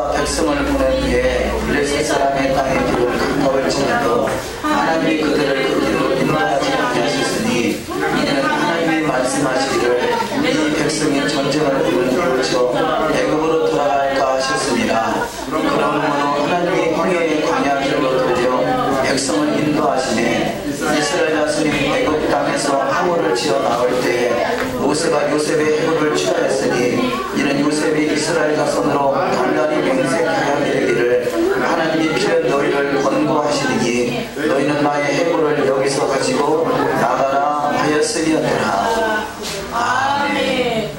백성을 보낸 후에 블레셋 사람의 땅의 길을 강력을 지내도 하나님이 그들을 그 길로 인도하지 아니하셨으니 이는 하나님이 말씀하시기를 이 백성이 전쟁을 이루쳐 애굽으로 돌아갈까 하셨습니다. 그러므로 하나님이 홍해의 광야길로 돌려 백성을 인도하시니 이스라엘 자손이 애굽 땅에서 항우를 지어 나올 때에 모세가 요셉의 해골을 취하였으니 이는 요셉이 이스라엘 자손으로 단단히 명색하여 이르기를 하나님이 필연 너희를 권고하시니 너희는 나의 해골을 여기서 가지고 나가라 하였으니였더라. 아멘.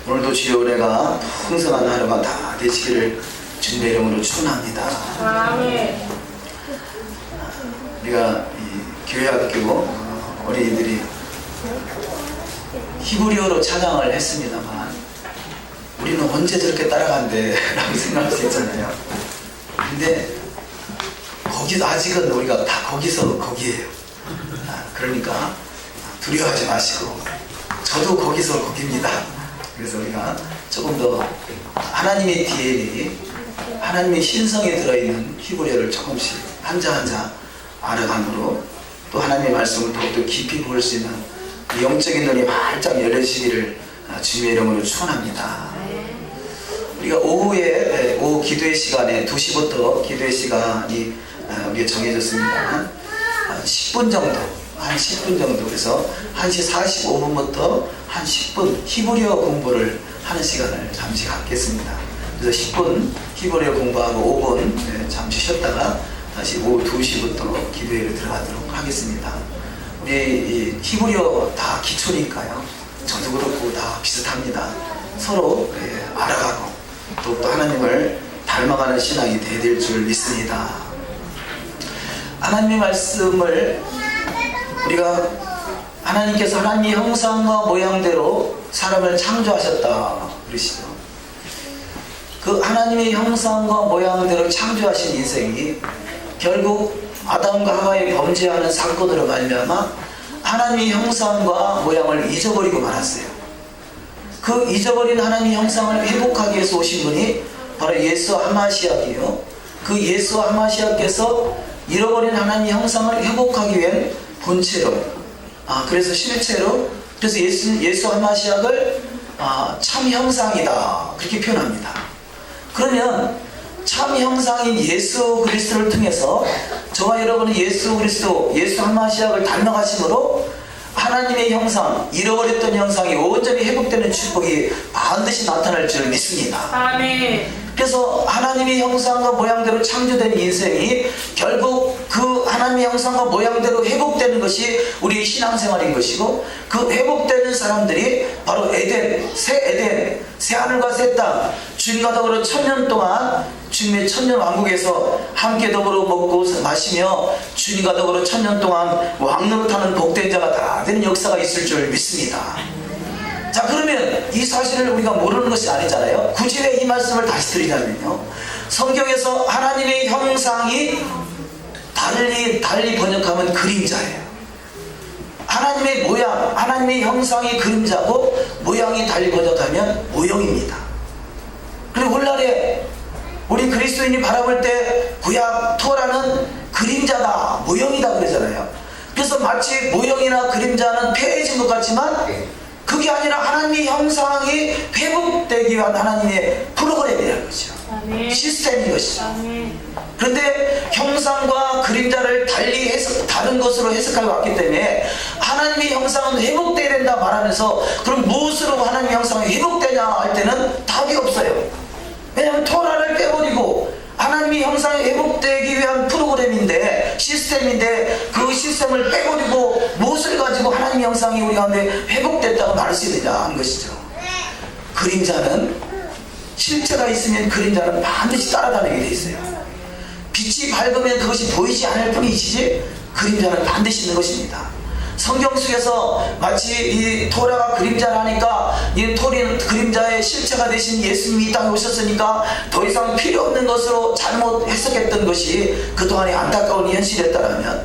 오늘도 주여 은혜가 풍성한 하루가 다 되시기를 주님의 이름으로 축원합니다. 아멘. 우리가 이 교회학교 어린이들이 히브리어로 찬양을 했습니다만 우리는 언제 저렇게 따라간대 라고 생각할 수 있잖아요. 근데 거기도 아직은 우리가 다 거기서 거기에요. 그러니까 두려워하지 마시고 저도 거기서 거기입니다. 그래서 우리가 조금 더 하나님의 DNA에 하나님의 신성에 들어있는 히브리어를 조금씩 한자 한자 알아감으로 또 하나님의 말씀을 더욱더 깊이 볼 수 있는 영적인 눈이 활짝 열려지기를 주님의 이름으로 축원합니다. 우리가 오후에 오후 기도의 시간에 2시부터 기도의 시간이 우리가 정해졌습니다. 10분 정도, 한 10분 정도, 그래서 1시 45분부터 한 10분 히브리어 공부를 하는 시간을 잠시 갖겠습니다. 그래서 10분 히브리어 공부하고 5분 잠시 쉬었다가 다시 오후 2시부터 기도회를 들어가도록 하겠습니다. 우리 히브리어 다 기초니까요. 저도 그렇고 다 비슷합니다. 서로 알아가고 또 하나님을 닮아가는 신앙이 될 줄 믿습니다. 하나님의 말씀을 우리가 하나님께서 하나님의 형상과 모양대로 사람을 창조하셨다 그러시죠. 그 하나님의 형상과 모양대로 창조하신 인생이 결국 아담과 하와의 범죄하는 사건으로 말미암아 하나님의 형상과 모양을 잊어버리고 말았어요. 그 잊어버린 하나님의 형상을 회복하기 위해서 오신 분이 바로 예수 하마시아이요. 그 예수 하마시아께서 잃어버린 하나님의 형상을 회복하기 위한 본체로, 그래서 실체로, 그래서 예수 하마시아를 참 형상이다 그렇게 표현합니다. 그러면 참 형상인 예수 그리스도를 통해서 저와 여러분은 예수 그리스도, 예수 하마시아를 닮아가심으로 하나님의 형상, 잃어버렸던 형상이 온전히 회복되는 축복이 반드시 나타날 줄 믿습니다. 아멘. 그래서 하나님의 형상과 모양대로 창조된 인생이 결국 그 하나님의 형상과 모양대로 회복되는 것이 우리의 신앙생활인 것이고, 그 회복되는 사람들이 바로 에덴, 새 하늘과 새 땅, 주님과 더불어 1000년 동안 주님의 천년왕국에서 함께 더불어 먹고 마시며 주님과 더불어 1000년 동안 왕노릇하는 복된 자가 다 되는 역사가 있을 줄 믿습니다. 자, 그러면 이 사실을 우리가 모르는 것이 아니잖아요. 굳이 왜 이 말씀을 다시 드리냐면요, 성경에서 하나님의 형상이 달리 번역하면 그림자예요. 하나님의 모양, 하나님의 형상이 그림자고 모양이 달리 번역하면 모형입니다. 그리고 오늘날에 우리 그리스도인이 바라볼 때 구약 토라는 그림자다, 모형이다 그러잖아요. 그래서 마치 모형이나 그림자는 폐해진 것 같지만 그게 아니라 하나님의 형상이 회복되기 위한 하나님의 프로그램이라는 것이죠. 아멘. 시스템인 것이죠. 아멘. 그런데 형상과 그림자를 다른 것으로 해석하고 왔기 때문에 하나님의 형상은 회복되어야 된다 말하면서 그럼 무엇으로 하나님의 형상이 회복되냐 할 때는 답이 없어요. 왜냐하면 토라를 빼버리고 하나님의 형상이 회복되기 위한 프로그램인데, 시스템인데, 그 시스템을 빼버리고 무엇을 가지고 하나님의 형상이 우리 가운데 회복됐다고 말할 수 있느냐 하는 것이죠. 그림자는, 실체가 있으면 그림자는 반드시 따라다니게 돼 있어요. 빛이 밝으면 그것이 보이지 않을 뿐이지 그림자는 반드시 있는 것입니다. 성경 속에서 마치 이 토라가 그림자라니까 이 그림자의 실체가 되신 예수님이 이 땅에 오셨으니까 더 이상 필요 없는 것으로 잘못 해석했던 것이 그동안의 안타까운 현실이었다면,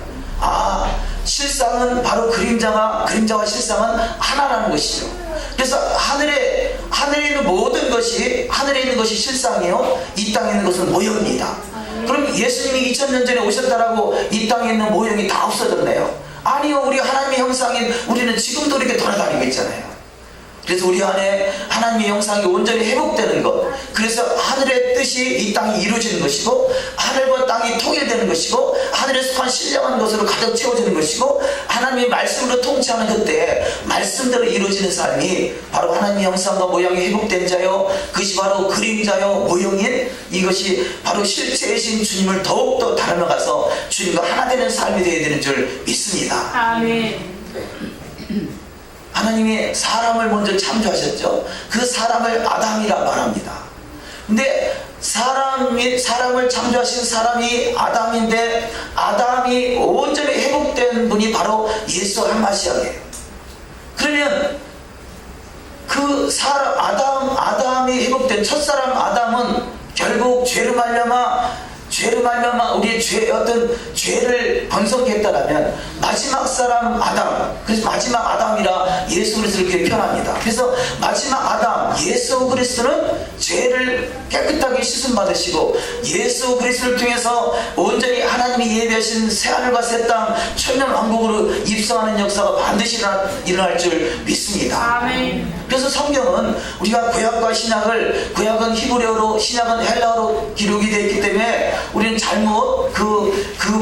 실상은 바로 그림자와 실상은 하나라는 것이죠. 그래서 하늘에 하늘에 있는 모든 것이, 하늘에 있는 것이 실상이요 이 땅에 있는 것은 모형입니다. 그럼 예수님이 2000년 전에 오셨다라고 이 땅에 있는 모형이 다 없어졌나요? 아니요. 우리 하나님의 형상인 우리는 지금도 이렇게 돌아다니고 있잖아요. 그래서 우리 안에 하나님의 형상이 온전히 회복되는 것, 그래서 하늘의 뜻이 이 땅이 이루어지는 것이고, 하늘과 땅이 통일되는 것이고, 하늘에 속한 신령한 것으로 가득 채워지는 것이고, 하나님의 말씀으로 통치하는 그때 말씀대로 이루어지는 삶이 바로 하나님의 형상과 모양이 회복된 자요, 그것이 바로 그림자요 모형인 이것이 바로 실체이신 주님을 더욱더 닮아가서 주님과 하나 되는 삶이 되어야 되는 줄 믿습니다. 아멘. 하나님이 사람을 먼저 창조하셨죠. 그 사람을 아담이라 말합니다. 근데 사람을 창조하신 사람이 아담인데, 아담이 온전히 회복된 분이 바로 예수 할마시아예요. 그러면 그 사람 아담이 회복된 첫사람 아담은 결국 죄로 말미암아 우리의 어떤 죄를 번성했다라면 마지막 사람 아담, 그래서 마지막 아담이라 예수 그리스도를 그렇게 표현합니다. 그래서 마지막 아담 예수 그리스도는 죄를 깨끗하게 씻음 받으시고, 예수 그리스도를 통해서 온전히 하나님이 예비하신 새하늘과 새 땅 천년 왕국으로 입성하는 역사가 반드시 일어날 줄 믿습니다. 아멘. 그래서 성경은 우리가 구약과 신약을, 구약은 히브리어로 신약은 헬라어로 기록이 되어 있기 때문에 우리는 잘못 그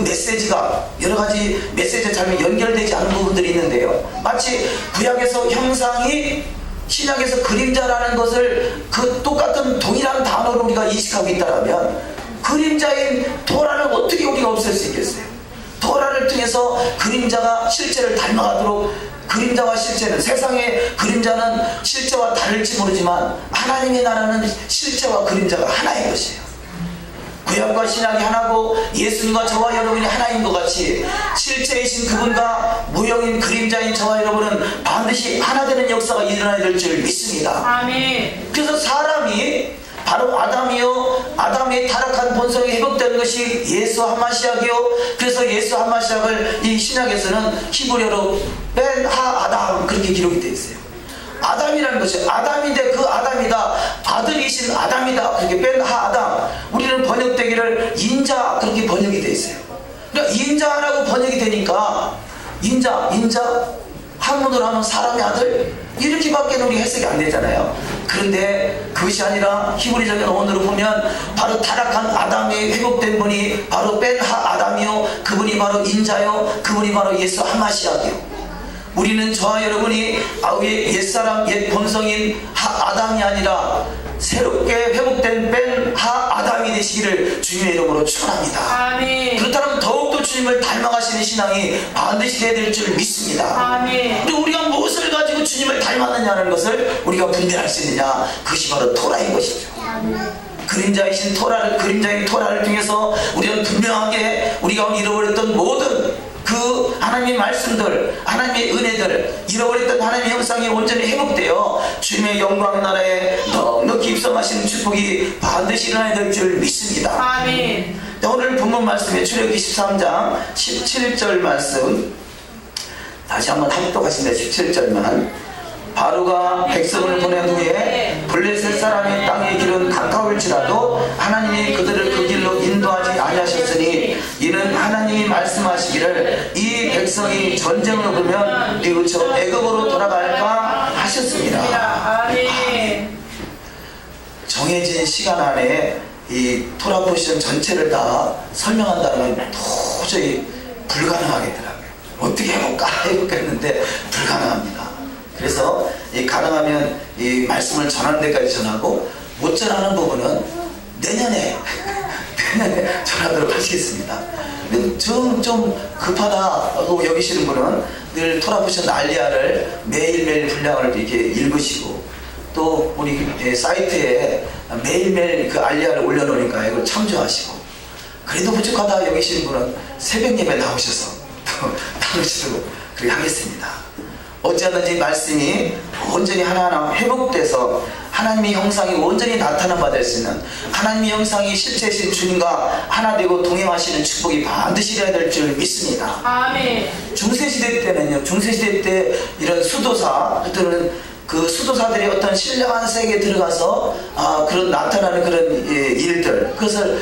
메시지가, 여러 가지 메시지가 잘못 연결되지 않은 부분들이 있는데요. 마치 구약에서 형상이 신약에서 그림자라는 것을 그 똑같은 동일한 단어로 우리가 인식하고 있다면, 그림자인 토라를 어떻게 우리가 없앨 수 있겠어요? 토라를 통해서 그림자가 실제를 닮아가도록, 그림자와 실제는, 세상의 그림자는 실제와 다를지 모르지만 하나님의 나라는 실제와 그림자가 하나인 것이에요. 구약과 신약이 하나고 예수님과 저와 여러분이 하나인 것 같이 실체이신 그분과 무형인 그림자인 저와 여러분은 반드시 하나 되는 역사가 일어나야 될 줄 믿습니다. 아멘. 그래서 사람이 바로 아담의 타락한 본성이 회복되는 것이 예수 하마시약이요, 그래서 예수 하마시약을 이 신약에서는 히브리어로 벤 하 아담 그렇게 기록이 되어 있어요. 아담이라는 것이 아담인데 그 아담이다, 아들이신 아담이다, 그렇게 벤 하 아담. 우리는 번역되기를 인자 그렇게 번역이 되어 있어요. 그러니까 인자라고 번역이 되니까 인자 한문으로 하면 사람의 아들 이렇게밖에 우리 해석이 안 되잖아요. 그런데 그것이 아니라 히브리적인 어원으로 보면 바로 타락한 아담이 회복된 분이 바로 벤 하 아담이요, 그분이 바로 인자요, 그분이 바로 예수 하마시아요. 우리는 저와 여러분이 옛사람 옛 본성인 아담이 아니라 새롭게 회복된 벤 하 아담이 되시기를 주님의 이름으로 축원합니다. 아멘. 그렇다면 더욱더 주님을 닮아가시는 신앙이 반드시 돼야 될 줄 믿습니다. 아멘. 그리고 우리가 무엇을 가지고 주님을 닮았느냐는 것을 우리가 분별할 수 있느냐, 그것이 바로 토라인 것이죠. 그림자이신 토라를, 그림자인 토라를 통해서 우리는 분명하게 우리가 잃어버렸던 모든 그 하나님의 말씀들, 하나님의 은혜들, 잃어버렸던 하나님의 형상이 온전히 회복되어 주님의 영광 나라에 넉넉히 입성하시는 축복이 반드시 일어나야 될 줄 믿습니다. 아멘. 오늘 본문 말씀에 출애굽기 13장 17절 말씀 다시 한번 합독하십니다. 17절만. 바로가 백성을 보낸 후에 블레셋 사람의 땅의 길은 가까울지라도 하나님이 그들을 그 길로 인도하지 아니하셨으니 이는 하나님이 말씀하시기를 이 백성이 전쟁을 얻으면 뉘우쳐 애굽으로 돌아갈까 하셨습니다. 아멘. 정해진 시간 안에 이 토라 포지션 전체를 다 설명한다는 건 도저히 불가능하겠더라고요. 어떻게 해볼까 했는데 불가능합니다. 그래서 가능하면 이 말씀을 전하는 데까지 전하고, 못 전하는 부분은 내년에 전하도록 하시겠습니다. 좀 급하다고 여기시는 분은 늘 토라포션 알리아를 매일매일 분량을 이렇게 읽으시고, 또 우리 사이트에 매일매일 그 알리아를 올려놓으니까 이걸 참조하시고, 그래도 부족하다 여기시는 분은 새벽 예배 나오셔서 또 나누시도록 그렇게 하겠습니다. 어찌하든지 말씀이 온전히 하나하나 회복돼서 하나님의 형상이 온전히 나타나 받을 수 있는, 하나님의 형상이 실체이신 주님과 하나 되고 동행하시는 축복이 반드시 되어야 될 줄 믿습니다. 아멘. 중세시대 때는요, 중세시대 때 이런 수도사 또는 그 수도사들이 어떤 신령한 세계에 들어가서 그런 나타나는 그런 일들, 그것을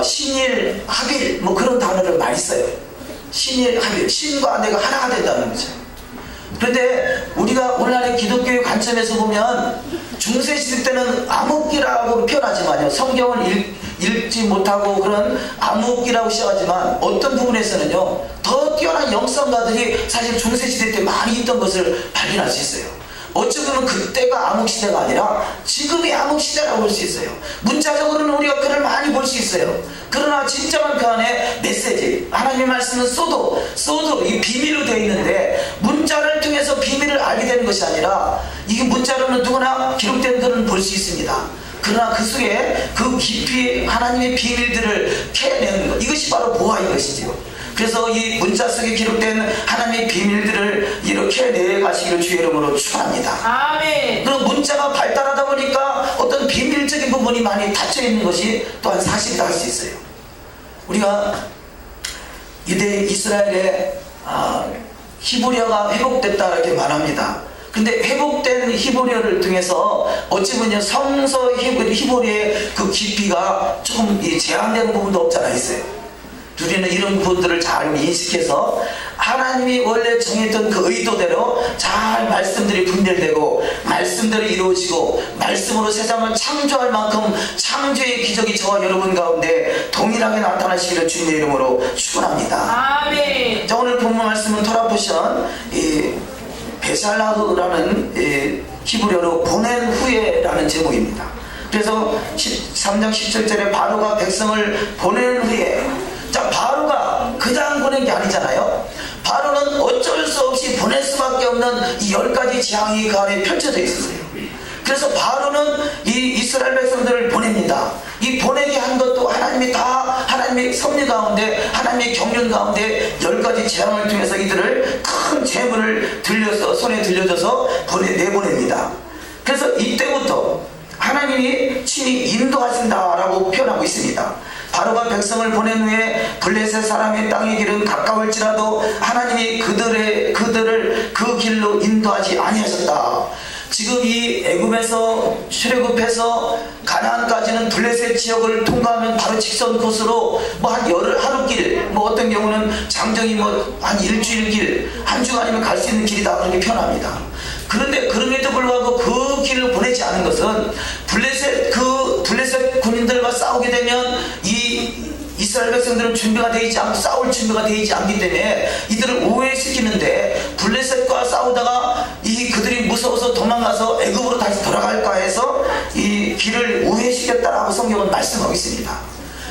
신일 합일 뭐 그런 단어를 많이 써요. 신일 합일, 신과 내가 하나가 된다는 거죠. 그런데 우리가 오늘날의 기독교의 관점에서 보면 중세시대 때는 암흑기라고 표현하지만요, 성경을 읽지 못하고 그런 암흑기라고 시작하지만 어떤 부분에서는요 더 뛰어난 영성가들이 사실 중세시대 때 많이 있던 것을 발견할 수 있어요. 어찌 보면 그때가 암흑시대가 아니라 지금이 암흑시대라고 볼 수 있어요. 문자적으로는 우리가 글을 많이 볼 수 있어요. 그러나 진정한 그 안에 메시지, 하나님의 말씀은 소도 이 비밀로 되어 있는데 문자를 통해서 비밀을 알게 되는 것이 아니라 이게 문자로는 누구나 기록된 글은 볼 수 있습니다. 그러나 그 속에 그 깊이 하나님의 비밀들을 캐내는 것, 이것이 바로 보아인 것이지요. 그래서 이 문자 속에 기록된 하나님의 비밀들을 이렇게 내가시기를 주의 이름으로 축원합니다. 아멘. 그럼 문자가 발달하다 보니까 어떤 비밀적인 부분이 많이 닫혀 있는 것이 또한 사실이다 할 수 있어요. 우리가 유대 이스라엘의 히브리어가 회복됐다 이렇게 말합니다. 근데 회복된 히브리어를 통해서 어찌 보면 성서 히브리어의 그 깊이가 조금 제한되는 부분도 없잖아 있어요. 우리는 이런 부분들을 잘 인식해서 하나님이 원래 정했던 그 의도대로 잘 말씀들이 분별되고 말씀대로 이루어지고 말씀으로 세상을 창조할 만큼 창조의 기적이 저와 여러분 가운데 동일하게 나타나시기를 주님의 이름으로 축원합니다. 아멘. 자, 오늘 본문 말씀은 토라 포션 베살라흐라는 히브리어로 보낸 후에라는 제목입니다. 그래서 3장 17절에 바로가 백성을 보낸 후에, 자, 바로가 그냥 보낸 게 아니잖아요. 바로는 어쩔 수 없이 보낼 수밖에 없는 이 10가지 재앙이 그 안에 펼쳐져 있었어요. 그래서 바로는 이 이스라엘 백성들을 보냅니다. 이 보내게 한 것도 하나님의 섭리 가운데, 하나님의 경륜 가운데 10가지 재앙을 통해서 이들을 큰 재물을 손에 들려줘서 내보냅니다. 그래서 이때부터 하나님이 친히 인도하신다라고 표현하고 있습니다. 바로가 백성을 보낸 후에 블레셋 사람의 땅의 길은 가까울지라도 하나님이 그들을 그 길로 인도하지 아니하셨다. 지금 이 애굽에서 출애굽해서 가나안까지는 블레셋 지역을 통과하면 바로 직선 코스로 뭐 한 하루길, 뭐 어떤 경우는 장정이 뭐 한 일주일 길, 한 주간이면 갈 수 있는 길이다 그렇게 표현합니다. 그런데 그럼에도 불구하고 그 길을 보내지 않은 것은 블레셋 군인들과 싸우게 되면 이 이스라엘 백성들은 준비가 되어 있지 않고 싸울 준비가 되어 있지 않기 때문에 이들을 우회시키는데, 블레셋과 싸우다가 그들이 무서워서 도망가서 애굽으로 다시 돌아갈까 해서 이 길을 우회시켰다라고 성경은 말씀하고 있습니다.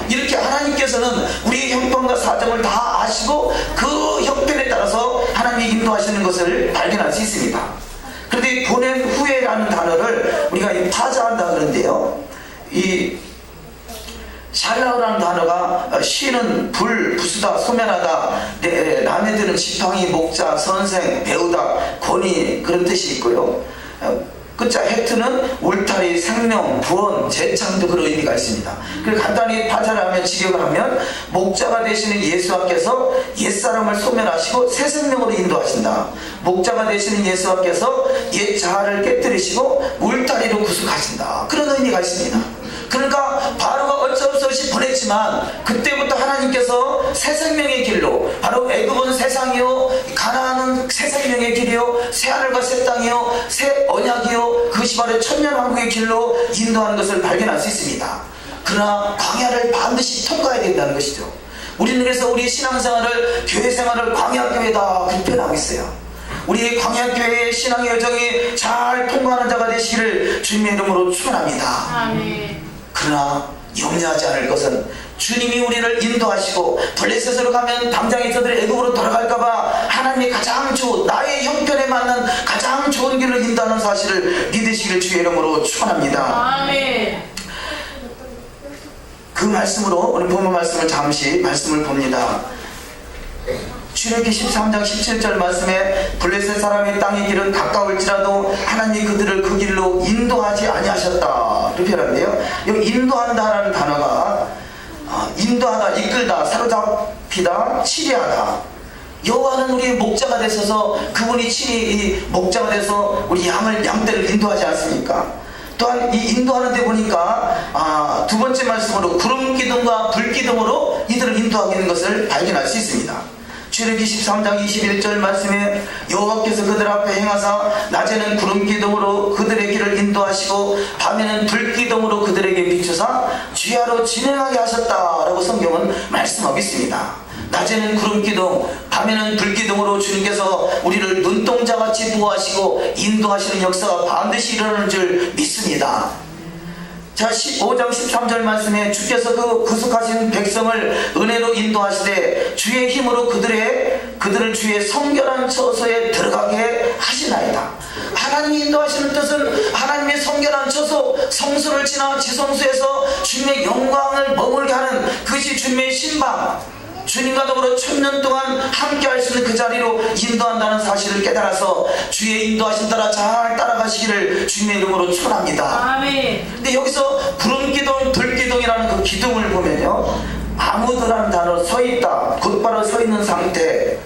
이렇게 하나님께서는 우리의 형편과 사정을 다 아시고 그 형편에 따라서 하나님이 인도하시는 것을 발견할 수 있습니다. 그런데 보낸 후에라는 단어를 우리가 파자한다 그러는데요, 이 샬라우라는 단어가 시는 불, 부수다, 소멸하다, 남에 드는 지팡이, 목자, 선생, 배우다, 권위 그런 뜻이 있고요. 끝자 헤트는 울타리, 생명, 구원, 재창도 그런 의미가 있습니다. 그리고 간단히 파자를 하면, 직역을 하면 목자가 되시는 예수님께서 옛사람을 소멸하시고 새 생명으로 인도하신다. 목자가 되시는 예수님께서 옛 자아를 깨뜨리시고 울타리로 구속하신다. 그런 의미가 있습니다. 그러니까 바로가 어쩔 수 없이 보냈지만 그때부터 하나님께서 새 생명의 길로, 바로 애굽은 세상이요, 가나안은 새 생명의 길이요, 새 하늘과 새 땅이요, 새 언약이요, 그것이 바로 천년왕국의 길로 인도하는 것을 발견할 수 있습니다. 그러나 광야를 반드시 통과해야 된다는 것이죠. 우리는 그래서 우리 신앙생활을, 교회생활을 광야교회다 그렇게 표현하고 있어요. 우리 광야교회의 신앙의 여정이 잘 통과하는 자가 되시기를 주님의 이름으로 축원합니다. 아멘. 그러나 염려하지 않을 것은 주님이 우리를 인도하시고 블레셋으로 가면 당장 저들이 애굽으로 돌아갈까봐 하나님이 가장 나의 형편에 맞는 가장 좋은 길로 인도하는 사실을 믿으시기를 주의 이름으로 축원합니다. 아멘. 그 말씀으로 오늘 본문 말씀을 잠시 말씀을 봅니다. 출애굽기 13장 17절 말씀에 블레셋 사람의 땅의 길은 가까울지라도 하나님이 그들을 그 길로 인도하지 아니하셨다 이렇게 표현하는데요, 여기 인도한다라는 단어가 인도하다, 이끌다, 사로잡히다, 치리하다, 여호와는 우리의 목자가 되셔서 그분이 친히 이 목자가 돼서 우리 양떼를 인도하지 않습니까? 또한 이 인도하는 데 보니까 두 번째 말씀으로 구름 기둥과 불 기둥으로 이들을 인도하고 있는 것을 발견할 수 있습니다. 출애굽기 13장 21절 말씀에 여호와께서 그들 앞에 행하사 낮에는 구름 기둥으로 그들의 길을 인도하시고 밤에는 불 기둥으로 그들에게 비추사 주야로 진행하게 하셨다라고 성경은 말씀하고 있습니다. 낮에는 구름 기둥, 밤에는 불 기둥으로 주님께서 우리를 눈동자같이 보호하시고 인도하시는 역사가 반드시 일어나는 줄 믿습니다. 자, 15장 13절 말씀에 주께서 그 구속하신 백성을 은혜로 인도하시되 주의 힘으로 그들을 주의 성결한 처소에 들어가게 하시나이다. 하나님이 인도하시는 뜻은 하나님의 성결한 처소, 성소를 지나 지성소에서 주님의 영광을 머물게 하는 그것이 주님의 신방, 주님과 더불어 1000년 동안 함께 할 수 있는 그 자리로 인도한다는 사실을 깨달아서 주의 인도하신 따라 잘 따라가시기를 주님의 이름으로 축원합니다. 아멘. 근데 여기서 구름기둥, 불기둥이라는 그 기둥을 보면요, 아무드라는 단어로 서있다, 곧바로 서있는 상태.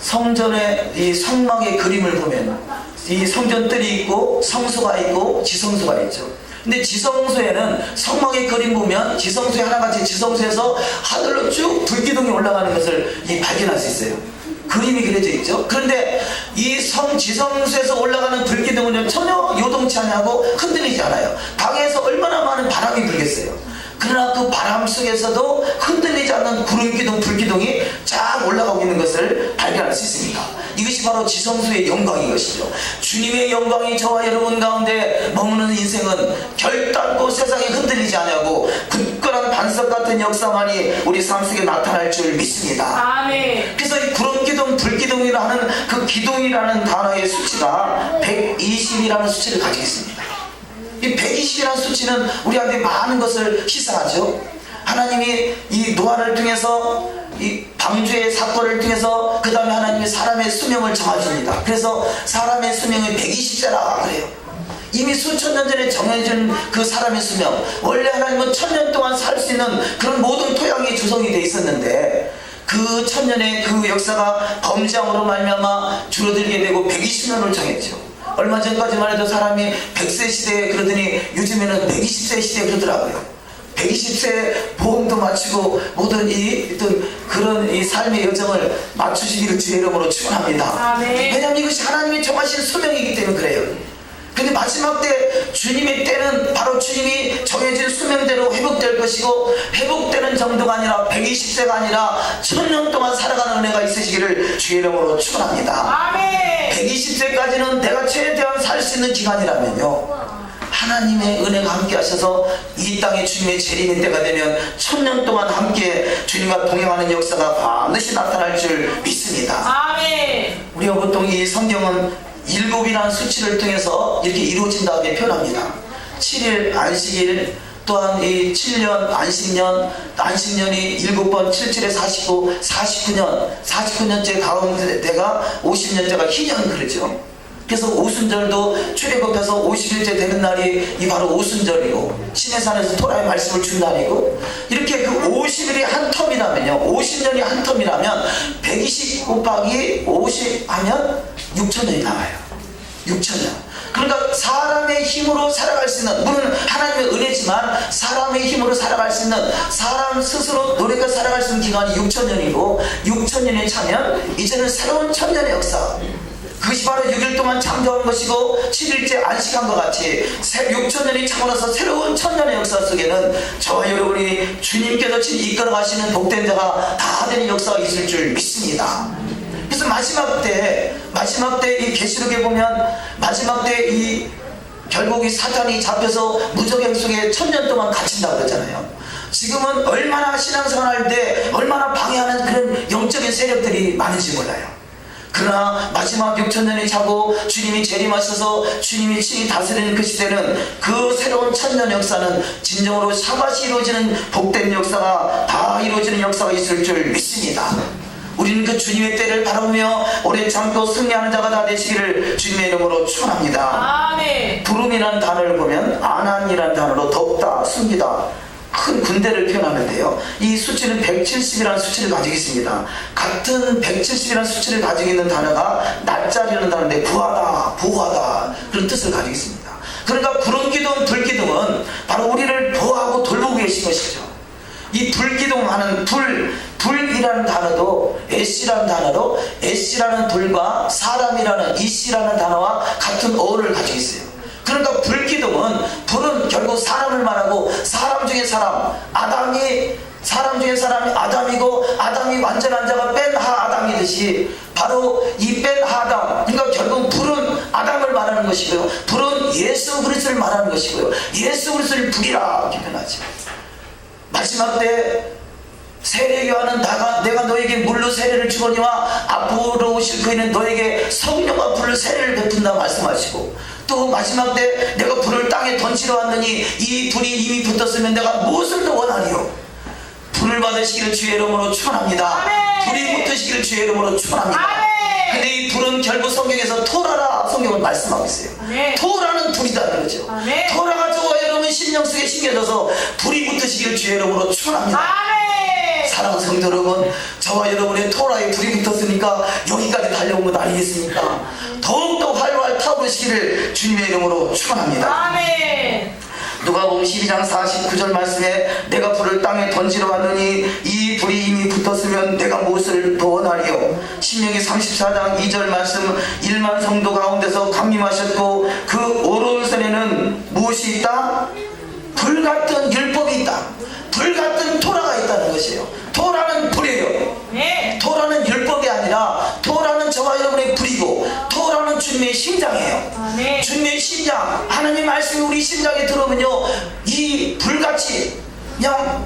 성전의 이 성막의 그림을 보면 이 성전뜰이 있고 성소가 있고 지성소가 있죠. 근데 지성소에는 성막의 그림 보면 지성소에 하나같이 지성소에서 하늘로 쭉 불기둥이 올라가는 것을 발견할 수 있어요. 그림이 그려져 있죠. 그런데 이 지성소에서 올라가는 불기둥은 전혀 요동치 않고 흔들리지 않아요. 방에서 얼마나 많은 바람이 불겠어요. 그러나 그 바람 속에서도 흔들리지 않는 구름기둥, 불기둥이 쫙 올라가고 있는 것을 발견할 수 있습니다. 이것이 바로 지성소의 영광인 것이죠. 주님의 영광이 저와 여러분 가운데 머무는 인생은 결단코 세상에 흔들리지 않냐고 굳건한 반석 같은 역사만이 우리 삶 속에 나타날 줄 믿습니다. 아멘. 그래서 이 구름기둥, 불기둥이라는 그 기둥이라는 단어의 수치가 120이라는 수치를 가지고 있습니다. 이 120이라는 수치는 우리한테 많은 것을 시사하죠. 하나님이 이 노아를 통해서 이 방주의 사건을 통해서 그 다음에 하나님이 사람의 수명을 정하십니다. 그래서 사람의 수명이 120세라 그래요. 이미 수천 년 전에 정해진 그 사람의 수명, 원래 하나님은 1000년 동안 살 수 있는 그런 모든 토양이 조성이 되어 있었는데 그 1000년의 그 역사가 범죄함으로 말미암아 줄어들게 되고 120년을 정했죠. 얼마 전까지만 해도 사람이 100세 시대에 그러더니 요즘에는 120세 시대에 그러더라고요. 120세 보험도 마치고 모든 그런 이 삶의 여정을 맞추시기를 주의 이름으로 축원합니다. 왜냐하면 이것이 하나님이 정하신 수명이기 때문에 그래요. 근데 마지막 때 주님의 때는 바로 주님이 정해진 수명대로 회복될 것이고, 회복되는 정도가 아니라 120세가 아니라 1000년 동안 살아가는 은혜가 있으시기를 주의 이름으로 축원합니다. 120세까지는 내가 최대한 살 수 있는 기간이라면요, 하나님의 은혜가 함께 하셔서 이 땅에 주님의 재림의 때가 되면 1000년 동안 함께 주님과 동행하는 역사가 반드시 나타날 줄 믿습니다. 아멘. 우리가 보통 이 성경은 7이라는 수치를 통해서 이렇게 이루어진 다음에 표현합니다. 7일 안식일, 또한 이 7년 안식년이 7번 77에 49, 49년째 가운데가 50년째가 희년 그러죠. 그래서 오순절도 출애굽해서 50일째 되는 날이 이 바로 오순절이고, 시내산에서 토라의 말씀을 준 날이고, 이렇게 그 50일이 한 텀이라면요, 50년이 한 텀이라면 120 곱하기 50 하면 6천년이 나와요. 6천년. 그러니까 사람의 힘으로 살아갈 수 있는, 물론 하나님의 은혜지만 사람의 힘으로 살아갈 수 있는, 사람 스스로 노력해 살아갈 수 있는 기간이 6천년이고, 6천년이 차면 이제는 새로운 1000년의 역사, 그것이 바로 6일 동안 창조한 것이고 7일째 안식한 것 같이 6천년이 차고 나서 새로운 1000년의 역사 속에는 저와 여러분이 주님께서 친히 이끌어 가시는 복된 자가 다 되는 역사가 있을 줄 믿습니다. 그래서 마지막 때 이 계시록에 보면 마지막 때 이 결국 이 사탄이 잡혀서 무적행 속에 1000년 동안 갇힌다고 그러잖아요. 지금은 얼마나 신앙생활 할 때 얼마나 방해하는 그런 영적인 세력들이 많은지 몰라요. 그러나 마지막 6천년이 차고 주님이 재림하셔서 주님이 친히 다스리는 그 시대는, 그 새로운 1000년 역사는 진정으로 샤밧이 이루어지는 복된 역사가 다 이루어지는 역사가 있을 줄 믿습니다. 우리는 그 주님의 때를 바라보며 오래 참고 승리하는 자가 다 되시기를 주님의 이름으로 축원합니다. 아멘. 부름이라는 단어를 보면 아난이라는 단어로 덥다, 숨기다, 큰 군대를 표현하는데요. 이 수치는 170이라는 수치를 가지고 있습니다. 같은 170이라는 수치를 가지고 있는 단어가 낫자리라는 단어인데 구하다, 보호하다 그런 뜻을 가지고 있습니다. 그러니까 구름기둥, 불기둥은 바로 우리를 보호하고 돌보고 계신 것이죠. 이 불기둥하는 불이라는 단어도 애씨라는 단어로 애씨라는 불과 사람이라는 이씨라는 단어와 같은 어원을 가지고 있어요. 그러니까 불기둥은 불은 결국 사람을 말하고 사람 중에 사람 아담이고 아담이 완전한 자가 뺀 하 아담이듯이 바로 이 뺀 하담, 그러니까 결국 불은 아담을 말하는 것이고요, 불은 예수 그리스도를 말하는 것이고요, 예수 그리스도를 불이라 이렇게 표현하죠. 마지막 때 세례요한은 내가 너에게 물로 세례를 주거니와 앞으로 오실 그이는 너에게 성령과 불로 세례를 베푼다 말씀하시고, 또 마지막 때 내가 불을 땅에 던지러 왔느니 이 불이 이미 붙었으면 내가 무엇을 더 원하리요. 불을 받으시기를 주의 이름으로 축원합니다. 불이 붙으시기를 주의 이름으로 축원합니다. 근데 이 불은 결국 성경에서 토라라 성경을 말씀하고 있어요. 토라는 불이다는 거죠. 토라가 저와 여러분 심령 속에 심겨져서 불이 붙으시기를 주의 이름으로 축원합니다. 사랑하는 성도 여러분, 저와 여러분의 토라에 불이 붙었으니까 여기까지 달려온 것 아니겠습니까? 더욱더 활활 타오르시기를 주님의 이름으로 축원합니다. 누가복음 12장 49절 말씀에 내가 불을 땅에 던지러 왔느니 이 불이 이미 붙었으면 내가 무엇을 더 원하리요. 신명기 34장 2절 말씀 1만 성도 가운데서 강림하셨고 그 오른손에는 무엇이 있다? 불같은 율법이 있다. 불같은 토라가 있다는 것이에요. 토라는 불이에요. 토라는 율법이 아니라 토라는 저와 여러분의 불이고 토라는 주님의 심장이에요. 주님의 심장, 하나님의 말씀이 우리 심장에 들어오면요 이 불같이 그냥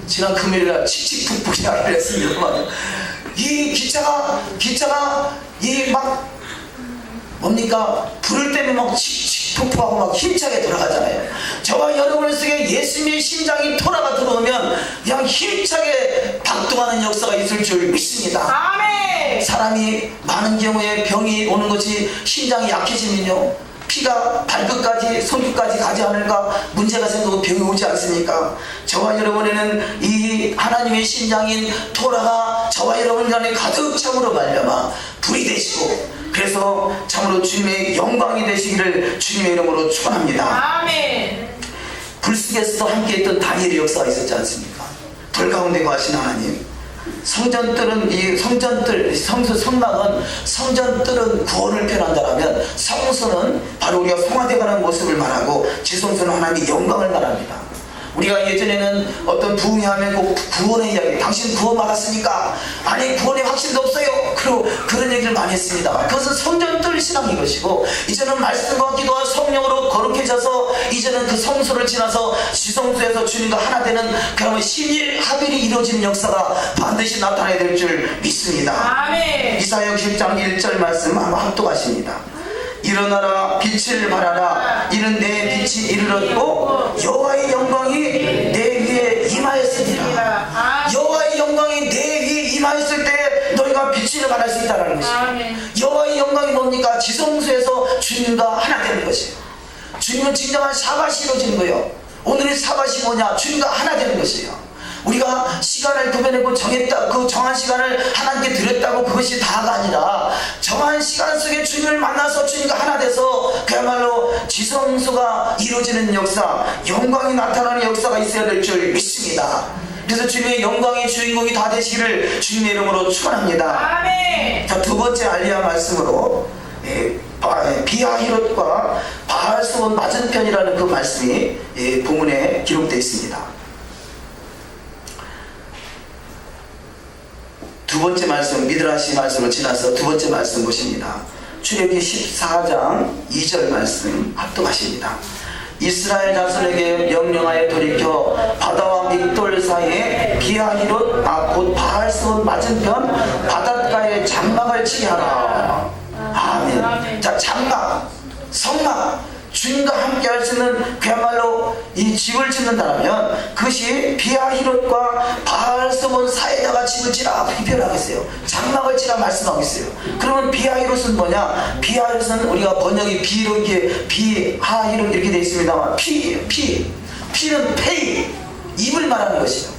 지난 금요일날 칙칙북북이라 그랬습니다만 이 기차가 이 막 뭡니까? 불을 때문에 막 칙칙폭폭하고 막 힘차게 돌아가잖아요. 저와 여러분 속에 예수님의 심장이 토라가 들어오면 그냥 힘차게 박동하는 역사가 있을 줄 믿습니다. 사람이 많은 경우에 병이 오는 것이 심장이 약해지면요 피가 발끝까지 손끝까지 가지 않을까 문제가 생기고 병이 오지 않습니까? 저와 여러분에는 이 하나님의 심장인 토라가 저와 여러분 간에 가득 참으로 말려마 불이 되시고, 그래서 참으로 주님의 영광이 되시기를 주님의 이름으로 축원합니다. 불 속에서도 함께했던 다니엘의 역사가 있었지 않습니까? 불 가운데 거하신 하나님. 성전뜰은 성전뜰은 구원을 표현한다면 성소는 바로 우리가 성화되어가는 모습을 말하고 지성소는 하나님의 영광을 말합니다. 우리가 예전에는 어떤 부흥회 하면 꼭 구원의 이야기, 당신 구원 받았으니까, 아니 구원의 확신도 없어요, 그리고 그런 얘기를 많이 했습니다. 그것은 성전뜰 신앙인 것이고, 이제는 말씀과 기도와 성령으로 거룩해져서 이제는 그 성소를 지나서 지성소에서 주님과 하나 되는 그러면 신일 합일이 이루어지는 역사가 반드시 나타나야 될 줄 믿습니다. 이사야 60장 1절 말씀 한번 합독하십니다. 일어나라 빛을 발하라 이는 내 빛이 이르렀고 여호와의 영광이 내 위에 임하였으리라. 여호와의 영광이 내 위에 임하였을 때 너희가 빛을 발할 수 있다는 것이에요. 여호와의 영광이 뭡니까? 지성소에서 주님과 하나 되는 것이에요. 주님은 진정한 사밧이 이루어지는 거예요. 오늘의 사밧이 뭐냐? 주님과 하나 되는 것이에요. 우리가 시간을 구별하고 정했다, 그 정한 시간을 하나님께 드렸다고 그것이 다가 아니라 정한 시간 속에 주님을 만나서 주님과 하나 돼서 그야말로 지성소가 이루어지는 역사, 영광이 나타나는 역사가 있어야 될 줄 믿습니다. 그래서 주님의 영광의 주인공이 다 되시기를 주님의 이름으로 축원합니다. 자, 두 번째 알리야 말씀으로 비하히롯과 바알스본 맞은편이라는 그 말씀이 본문에 기록되어 있습니다. 두 번째 말씀, 미드라시 말씀을 지나서 두 번째 말씀 보십니다. 출애굽기 14장 2절 말씀 합독하십니다. 이스라엘 자손에게 명령하여 돌이켜 바다와 믹돌 사이에 비하히롯 곧 바알스본 맞은편 바닷가에 장막을 치게 하라. 아멘. 자, 장막, 성막, 주님과 함께 할 수 있는 그야말로 이 집을 짓는다면 그것이 비하히롯과 바알스본 사이에다가 집을 지라 표현하고 있어요. 장막을 지라 말씀하고 있어요. 그러면 비하히롯은 뭐냐? 비하히롯은 우리가 번역이 비하히롯 이렇게 되어 있습니다만 피는 페이, 입을 말하는 것이죠.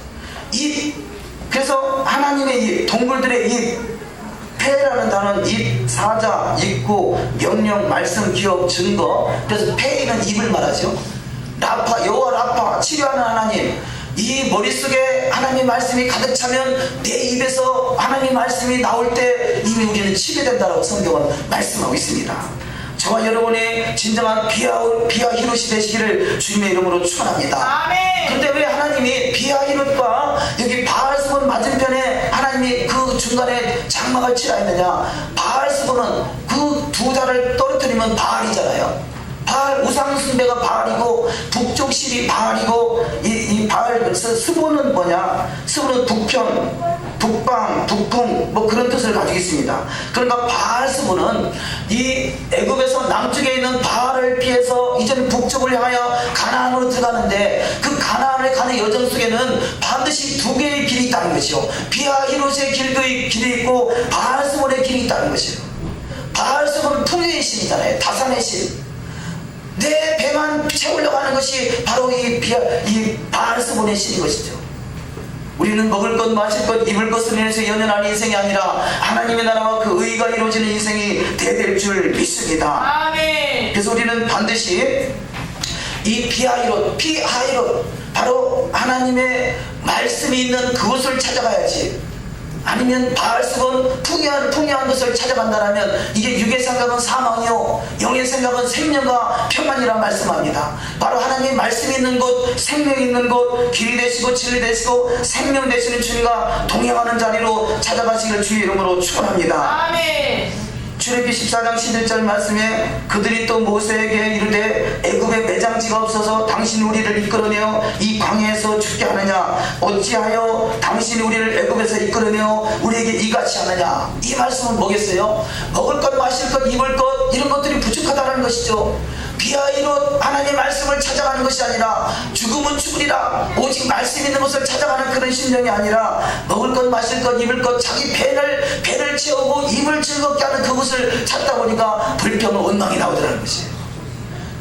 입. 그래서 하나님의 입, 동물들의 입, 페라는 단어는 입, 사자, 입구, 명령, 말씀, 기업, 증거. 그래서 페이는 입을 말하죠. 라파, 여호와 라파, 치료하는 하나님. 이 머릿속에 하나님 말씀이 가득 차면 내 입에서 하나님 말씀이 나올 때 이미 우리는 치료된다라고 성경은 말씀하고 있습니다. 저와 여러분의 진정한 비아 히롯이 되시기를 주님의 이름으로 축원합니다. 그런데 왜 하나님이 비아 히롯과 여기 바알스본 맞은편에 하나님이 그 중간에 장막을 치라 했느냐? 바알스본은 그 두 달을 떨어뜨리면 바알이잖아요. 바알 우상 숭배가 바알이고 북쪽 실이 바알이고 이 바알 스본은 뭐냐? 스본은 북편, 북방, 북풍 뭐 그런 뜻을 가지고 있습니다. 그러니까 바알 스본은 이 애굽에서 남쪽에 있는 바알을 피해서 이제는 북쪽을 향하여 가나안으로 들어가는데 그 가나안을 가는 여정 속에는 반드시 두 개의 길이 있다는 것이요. 비아 히롯의 길이 있고 바알 스본의 길이 있다는 것이요. 바알 스본은 풍요의 신이잖아요. 다산의 신. 내 배만 채우려고 하는 것이 바로 이 바알 스본의 신인 것이죠. 우리는 먹을 것, 마실 것, 입을 것을 인해서 연연하는 인생이 아니라 하나님의 나라와 그 의가 이루어지는 인생이 대될 줄 믿습니다. 아멘. 그래서 우리는 반드시 이 비하이롯, 바로 하나님의 말씀이 있는 그곳을 찾아가야지. 아니면 바알스본 풍요한 것을 찾아간다면 이게 육의 생각은 사망이요 영의 생각은 생명과 평안이라 말씀합니다. 바로 하나님의 말씀이 있는 곳, 생명이 있는 곳, 길이 되시고 진리 되시고 생명 되시는 주님과 동행하는 자리로 찾아가시기를 주의 이름으로 축원합니다. 아멘. 출애굽기 14장 11절 말씀에 그들이 또 모세에게 이르되 애굽에 매장지가 없어서 당신 우리를 이끌어내어 이 광야에서 죽게 하느냐? 어찌하여 당신이 우리를 애굽에서 이끌어내어 우리에게 이같이 하느냐? 이 말씀은 뭐겠어요? 먹을 것, 마실 것, 입을 것 이런 것들이 부족하다는 것이죠. 비하이롯 하나님의 말씀을 찾아가는 것이 아니라 죽으면 죽으리라 오직 말씀 있는 것을 찾아가는 그런 심정이 아니라 먹을 것, 마실 것, 입을 것 자기 배를 채우고 입을 즐겁게 하는 그것을 찾다 보니까 불평은 원망이 나오더라는 것이에요.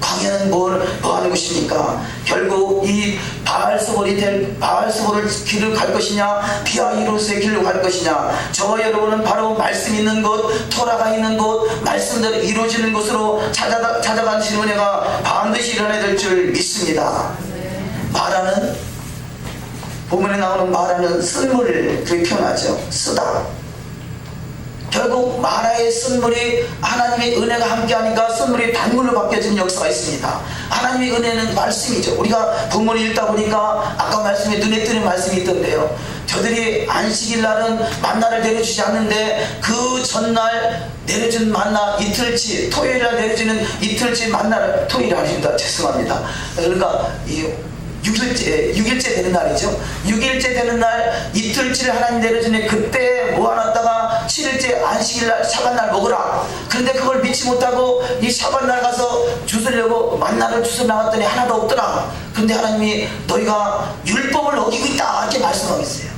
광야는 뭐 하는 곳입니까? 결국 이 바알스본을 길을 갈 것이냐 비하이롯의 길로 갈 것이냐. 저와 여러분은 바로 말씀 있는 곳, 토라가 있는 곳, 말씀대로 이루어지는 곳으로 찾아가시는 은혜가 반드시 일어나야 될 줄 믿습니다. 마라는 본문에 나오는 마라는 쓴물을 그렇게 표현하죠. 쓰다. 결국 마라의 쓴물이 하나님의 은혜가 함께하니까 쓴물이 단물로 바뀌어지는 역사가 있습니다. 하나님의 은혜는 말씀이죠. 우리가 본문을 읽다 보니까 아까 말씀에 눈에 띄는 말씀이 있던데요. 저들이 안식일 날은 만나를 내려주지 않는데 그 전날 내려준 만나 이틀치, 토요일날 내려주는 이틀치 만나를, 토요일 아닙니다. 죄송합니다. 그러니까 이 6일째 되는 날이죠. 6일째 되는 날 이틀치를 하나님 내려주니 그때 모아놨다가 7일째 안식일날 샤밧날 먹으라. 그런데 그걸 믿지 못하고 이 샤밧날 가서 주스려고 만나를 주워 나갔더니 하나도 없더라. 그런데 하나님이 너희가 율법을 어기고 있다 이렇게 말씀하고 있어요.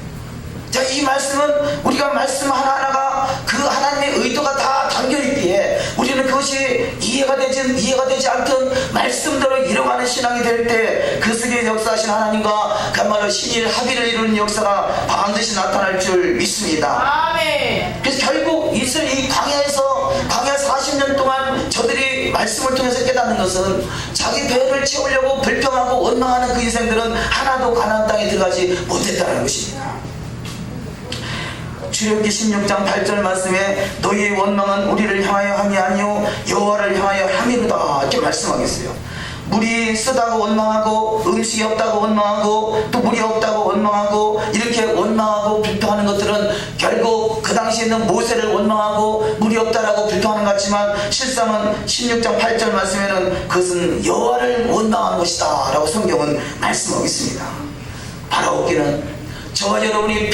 자, 이 말씀은 우리가 말씀 하나하나가 그 하나님의 의도가 다 담겨있기에 우리는 그것이 이해가 되지 않던 말씀대로 이뤄가는 신앙이 될 때 그 속에 역사하신 하나님과 그야말로 신일 합의를 이루는 역사가 반드시 나타날 줄 믿습니다. 아멘. 그래서 결국 이 광야 40년 동안 저들이 말씀을 통해서 깨닫는 것은 자기 배를 채우려고 불평하고 원망하는 그 인생들은 하나도 가나안 땅에 들어가지 못했다는 것입니다. 출애굽기 16장 8절 말씀에 너희의 원망은 우리를 향하여 함이 아니요 여호와를 향하여 함이로다 이렇게 말씀하겠어요. 물이 쓰다고 원망하고 음식이 없다고 원망하고 또 물이 없다고 원망하고 이렇게 원망하고 불평하는 것들은 결국 그 당시에 있는 모세를 원망하고 물이 없다라고 불평하는 것 같지만 실상은 16장 8절 말씀에는 그것은 여호와를 원망한 것이다 라고 성경은 말씀하고 있습니다. 바라옵기는 저와 여러분이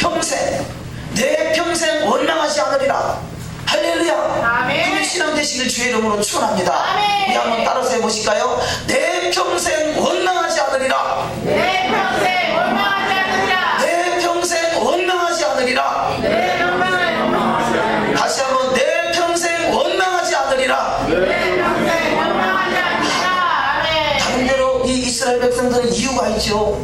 내 평생 원망하지 않으리라. 할렐루야. 아멘. 그런 신앙 되시길 주의 이름으로 축원합니다. 아멘. 우리 한번 따라서 해보실까요? 내 평생 원망하지 않으리라. 내 평생 원망하지 않으리라. 내 평생 원망하지 않으리라. 내 평생 원망하지 않으리라. 다시 한번 내 평생 원망하지 않으리라. 내 평생 원망하지 않으리라. 아멘. 다른 대로 이 이스라엘 이스라엘 백성들은 이유가 있죠.